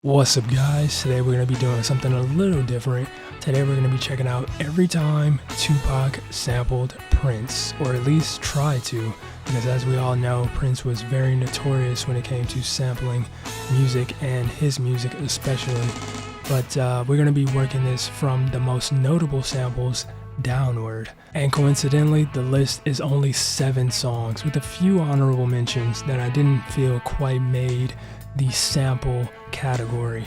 What's up, guys? Today we're going to be doing something a little different. Today we're going to be checking out Everytime Tupac sampled Prince, or at least tried to, because as we all know, Prince was very notorious when it came to sampling music, and his music especially. But we're going to be working this from the most notable samples downward. And coincidentally, the list is only 7 songs, with a few honorable mentions that I didn't feel quite made the sample category.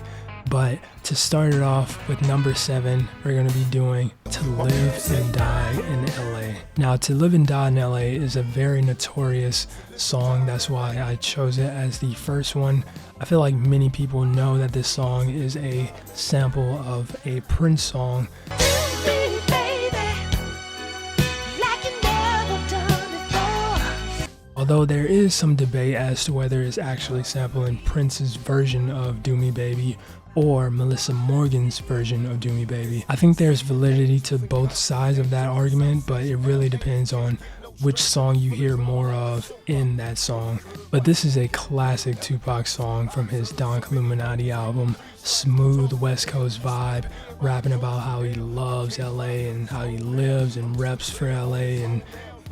But to start it off with number 7, we're going to be doing To Live and Die in LA. Now, To Live and Die in LA is a very notorious song. That's why I chose it as the first one. I feel like many people know that this song is a sample of a Prince song. Although there is some debate as to whether it's actually sampling Prince's version of Do Me Baby or Melissa Morgan's version of Do Me Baby. I think there's validity to both sides of that argument, but it really depends on which song you hear more of in that song. But this is a classic Tupac song from his Don Illuminati album. Smooth West Coast vibe, rapping about how he loves LA and how he lives and reps for LA and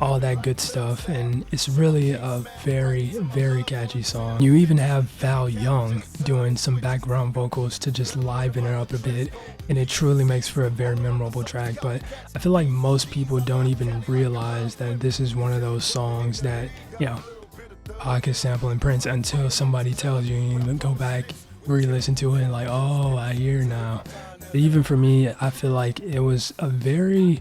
all that good stuff, and it's really a very, very catchy song. You even have Val Young doing some background vocals to just liven it up a bit, and it truly makes for a very memorable track. But I feel like most people don't even realize that this is one of those songs that, you know, Pac is sampling Prince until somebody tells you, and you go back, re-listen to it, and like, oh, I hear now. But even for me, I feel like it was a very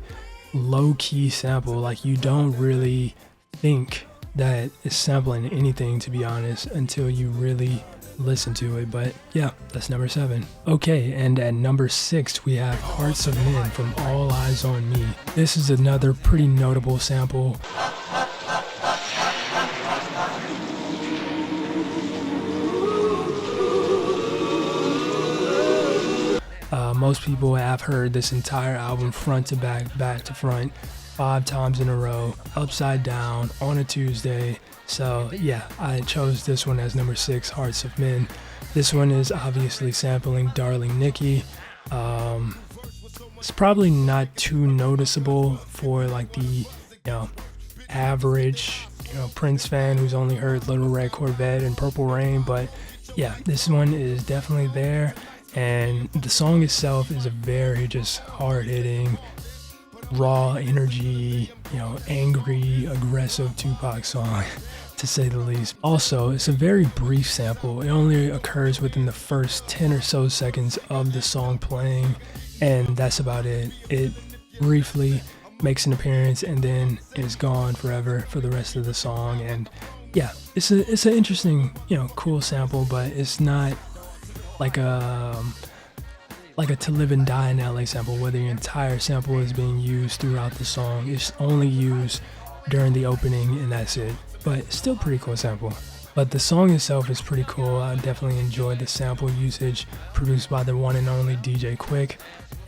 low-key sample. Like, you don't really think that it's sampling anything, to be honest, until you really listen to it. But yeah, that's number 7. Okay, and at number 6 we have Hearts of Men from All Eyes on Me. This is another pretty notable sample. Most people have heard this entire album front to back, back to front, 5 times in a row, upside down, on a Tuesday. So yeah, I chose this one as number 6, Hearts of Men. This one is obviously sampling Darling Nikki. It's probably not too noticeable for like the, average, Prince fan who's only heard Little Red Corvette and Purple Rain, but yeah, this one is definitely there. And the song itself is a very just hard-hitting, raw energy, angry, aggressive Tupac song, to say the least. Also, it's a very brief sample. It only occurs within the first 10 or so seconds of the song playing, and that's about it. It briefly makes an appearance and then is gone forever for the rest of the song. And yeah, it's an interesting, cool sample, but it's not like a To Live and Die in LA sample where the entire sample is being used throughout the song. It's only used during the opening and that's it. But it's still a pretty cool sample. But the song itself is pretty cool. I definitely enjoyed the sample usage produced by the one and only DJ Quick.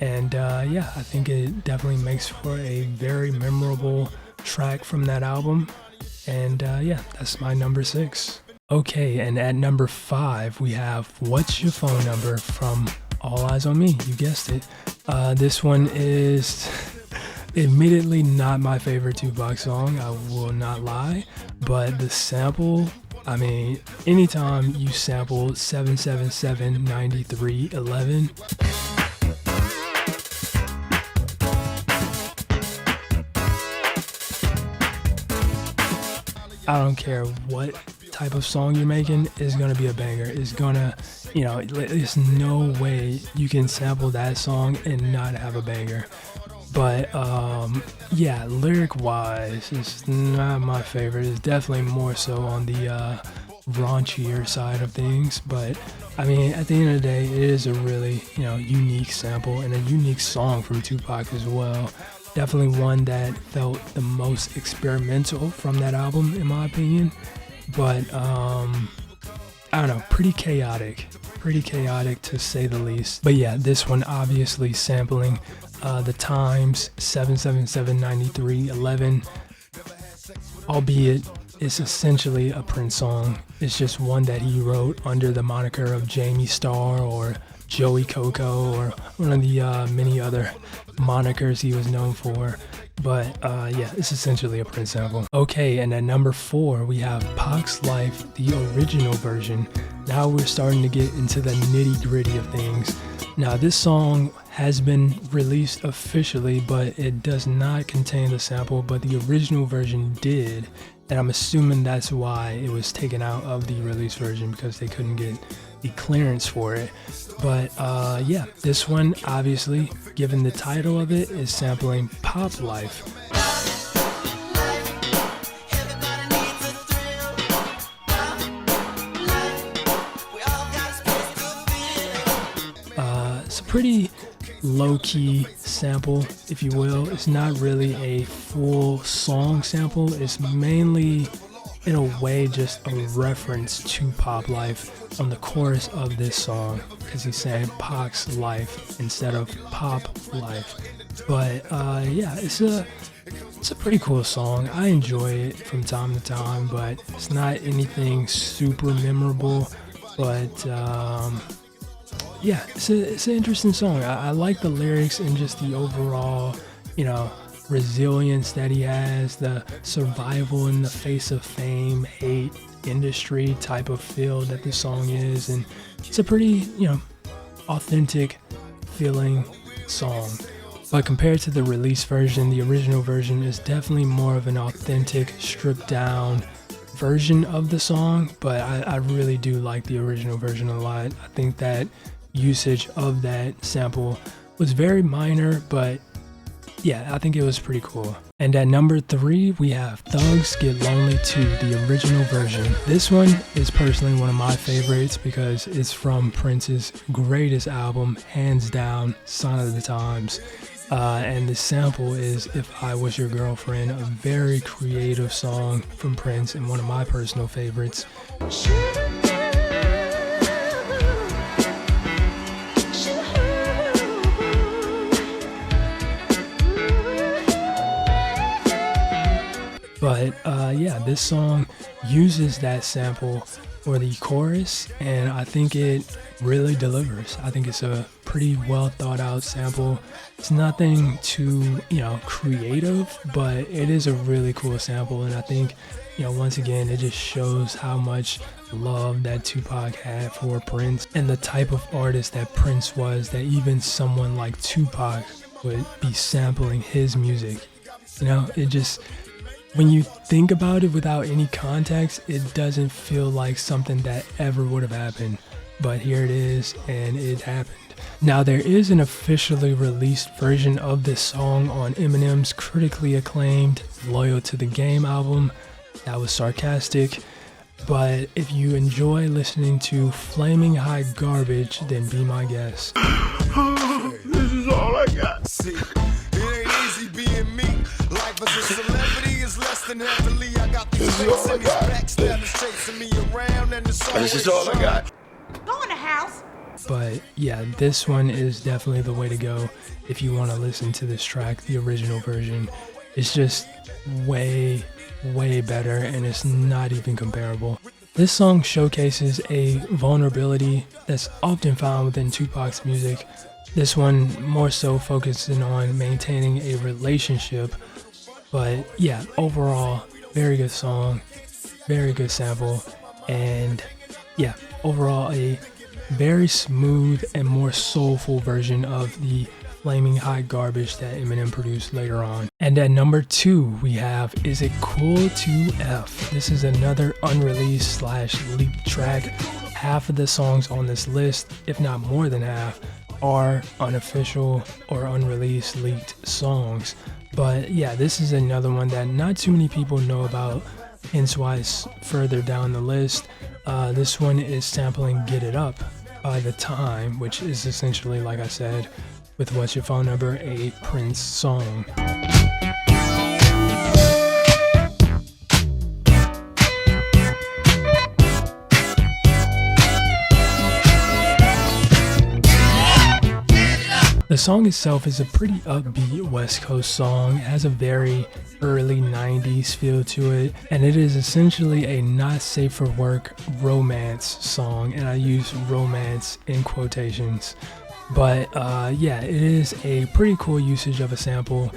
And yeah, I think it definitely makes for a very memorable track from that album. And yeah, that's my number 6. Okay, and at number 5, we have What's Your Phone Number from All Eyes on Me. You guessed it. This one is admittedly not my favorite Tupac song, I will not lie. But the sample, I mean, anytime you sample 777-9311, I don't care what type of song you're making, is gonna be a banger. It's gonna, there's no way you can sample that song and not have a banger. But yeah, lyric wise, it's not my favorite. It's definitely more so on the raunchier side of things. But I mean, at the end of the day, it is a really, unique sample and a unique song from Tupac as well. Definitely one that felt the most experimental from that album, in my opinion. But I don't know, pretty chaotic to say the least. But yeah, this one obviously sampling the Times 777-9311, albeit it's essentially a Prince song. It's just one that he wrote under the moniker of Jamie Starr or Joey Coco or one of the many other monikers he was known for. But yeah, it's essentially a Prince sample. Okay, and at number 4, we have Pox Life, the original version. Now we're starting to get into the nitty-gritty of things. Now this song has been released officially, but it does not contain the sample, but the original version did. And I'm assuming that's why it was taken out of the release version, because they couldn't get the clearance for it. But yeah, this one, obviously, given the title of it, is sampling Pop Life. It's a pretty low-key sample, if you will. It's not really a full song sample. It's mainly, in a way, just a reference to Pop Life on the chorus of this song, because he's saying Pox Life instead of Pop Life. But yeah, it's a pretty cool song. I enjoy it from time to time, but it's not anything super memorable. But yeah, it's an interesting song. I like the lyrics and just the overall, resilience that he has, the survival in the face of fame, hate, industry type of feel that this song is. And it's a pretty, authentic feeling song. But compared to the release version, the original version is definitely more of an authentic, stripped down version of the song. But I really do like the original version a lot. I think that usage of that sample was very minor, but yeah, I think it was pretty cool. And at number 3, we have Thugs Get Lonely 2, the original version. This one is personally one of my favorites because it's from Prince's greatest album, hands down, Sign of the Times. And the sample is If I Was Your Girlfriend, a very creative song from Prince and one of my personal favorites. But yeah, this song uses that sample for the chorus, and I think it really delivers. I think it's a pretty well thought out sample. It's nothing too, creative, but it is a really cool sample. And I think, once again, it just shows how much love that Tupac had for Prince and the type of artist that Prince was, that even someone like Tupac would be sampling his music. It just, when you think about it without any context, it doesn't feel like something that ever would have happened. But here it is, and it happened. Now, there is an officially released version of this song on Eminem's critically acclaimed Loyal to the Game album. That was sarcastic. But if you enjoy listening to flaming hot garbage, then be my guest. This is all I got. See, it ain't easy being me. Life as a celebrity is less than heavenly. I got these fakes and these backstabbers chasing me around, and this is all I got. Go in the house. But yeah, this one is definitely the way to go if you want to listen to this track. The original version is just way better, and it's not even comparable. This song showcases a vulnerability that's often found within Tupac's music. This one more so focusing on maintaining a relationship. But yeah, overall, very good song, very good sample, and yeah, overall a very smooth and more soulful version of the flaming hot garbage that Eminem produced later on. And at number 2, we have Is It Cool to F? This is another unreleased / leaked track. Half of the songs on this list, if not more than half, are unofficial or unreleased leaked songs. But yeah, this is another one that not too many people know about, hence why it's further down the list. This one is sampling Get It Up by The Time, which is essentially, like I said, with What's Your Phone Number, a Prince song. The song itself is a pretty upbeat West Coast song. It has a very early 90s feel to it, and it is essentially a not safe for work romance song, and I use romance in quotations. But yeah, it is a pretty cool usage of a sample,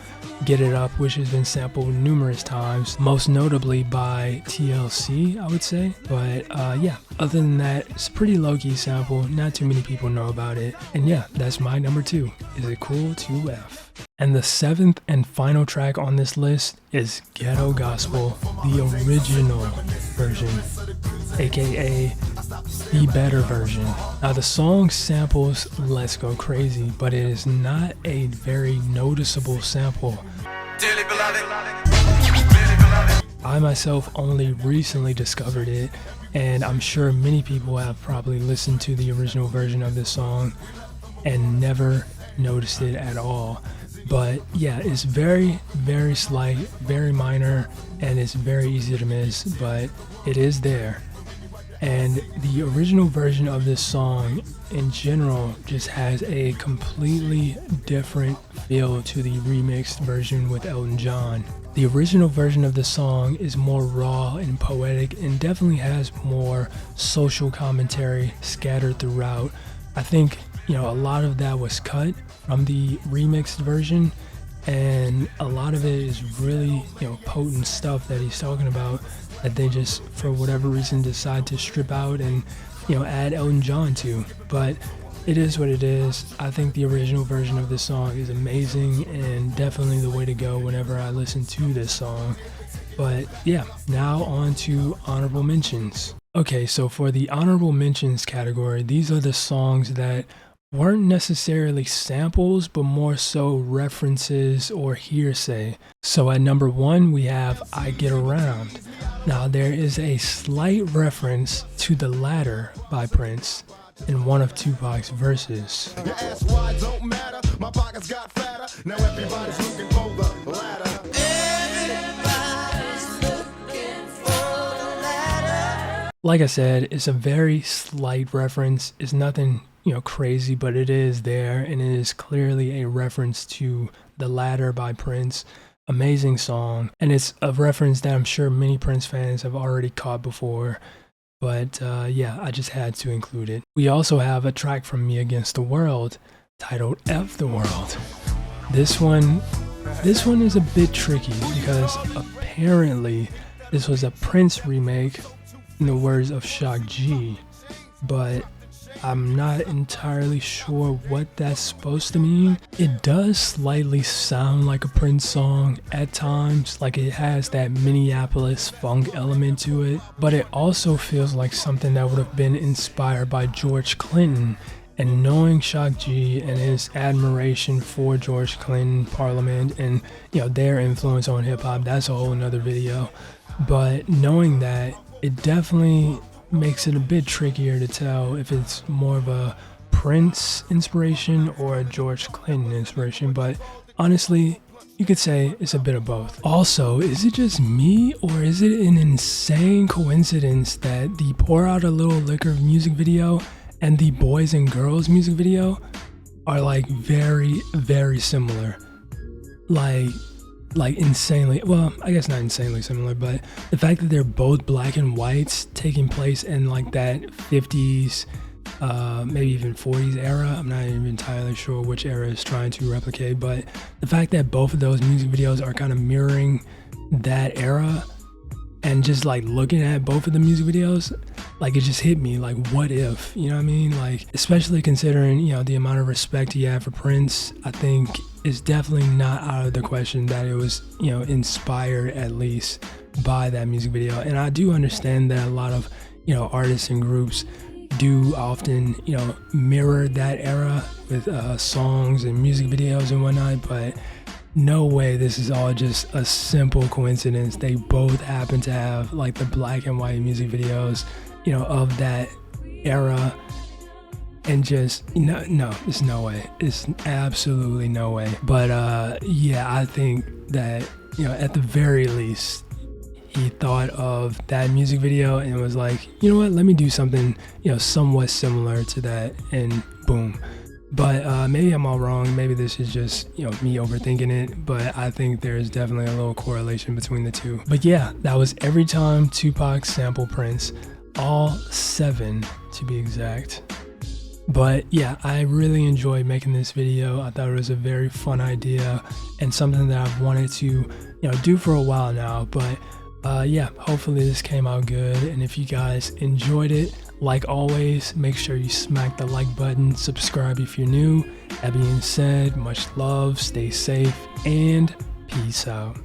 Get It Up, which has been sampled numerous times, most notably by TLC, I would say. But yeah, other than that, it's a pretty low-key sample, not too many people know about it. And yeah, that's my number 2. Is It Cool to F? And the 7th and final track on this list is Ghetto Gospel, the original version, aka the better version. Now the song samples Let's Go Crazy, but it is not a very noticeable sample. I myself only recently discovered it, and I'm sure many people have probably listened to the original version of this song and never noticed it at all. But yeah, it's very, very slight, very minor, and it's very easy to miss, but it is there. And the original version of this song in general just has a completely different feel to the remixed version with Elton John. The original version of the song is more raw and poetic and definitely has more social commentary scattered throughout. I think, a lot of that was cut from the remixed version, and a lot of it is really, potent stuff that he's talking about that they just, for whatever reason, decide to strip out and, add Elton John to. But it is what it is. I think the original version of this song is amazing and definitely the way to go whenever I listen to this song. But yeah, now on to honorable mentions. Okay, so for the honorable mentions category, these are the songs that weren't necessarily samples, but more so references or hearsay. So at number 1, we have I Get Around. Now there is a slight reference to The Ladder by Prince in one of Tupac's verses. Like I said, it's a very slight reference. It's nothing crazy, but it is there, and it is clearly a reference to The Ladder by Prince. Amazing song, and it's a reference that I'm sure many Prince fans have already caught before, but yeah, I just had to include it. We also have a track from Me Against the World titled F the World. This one is a bit tricky because apparently this was a Prince remake in the words of Shock G, but I'm not entirely sure what that's supposed to mean. It does slightly sound like a Prince song at times, like it has that Minneapolis funk element to it, but it also feels like something that would have been inspired by George Clinton. And knowing Shock G and his admiration for George Clinton, Parliament, and their influence on hip-hop, that's a whole nother video. But knowing that, it definitely makes it a bit trickier to tell if it's more of a Prince inspiration or a George Clinton inspiration, but honestly, you could say it's a bit of both. Also, is it just me, or is it an insane coincidence that the Pour Out a Little Liquor music video and the Boys and Girls music video are like very, very similar? Like insanely, well, I guess not insanely similar, but the fact that they're both black and whites taking place in like that 50s, maybe even 40s era. I'm not even entirely sure which era is trying to replicate, but the fact that both of those music videos are kind of mirroring that era, and just like looking at both of the music videos, like it just hit me like, what if, what I mean? Like, especially considering, the amount of respect he had for Prince, I think it's definitely not out of the question that it was, inspired at least by that music video. And I do understand that a lot of, artists and groups do often, mirror that era with songs and music videos and whatnot, but no way this is all just a simple coincidence. They both happen to have like the black and white music videos, of that era. And just, no, there's no way. It's absolutely no way. But yeah, I think that, at the very least, he thought of that music video and was like, you know what, let me do something, somewhat similar to that, and boom. But maybe I'm all wrong. Maybe this is just, me overthinking it. But I think there's definitely a little correlation between the two. But yeah, that was Everytime Tupac sample Prince. All 7 to be exact. But yeah, I really enjoyed making this video. I thought it was a very fun idea and something that I've wanted to, do for a while now. But yeah, hopefully this came out good. And if you guys enjoyed it, like always, make sure you smack the like button, subscribe if you're new. That being said, much love, stay safe, and peace out.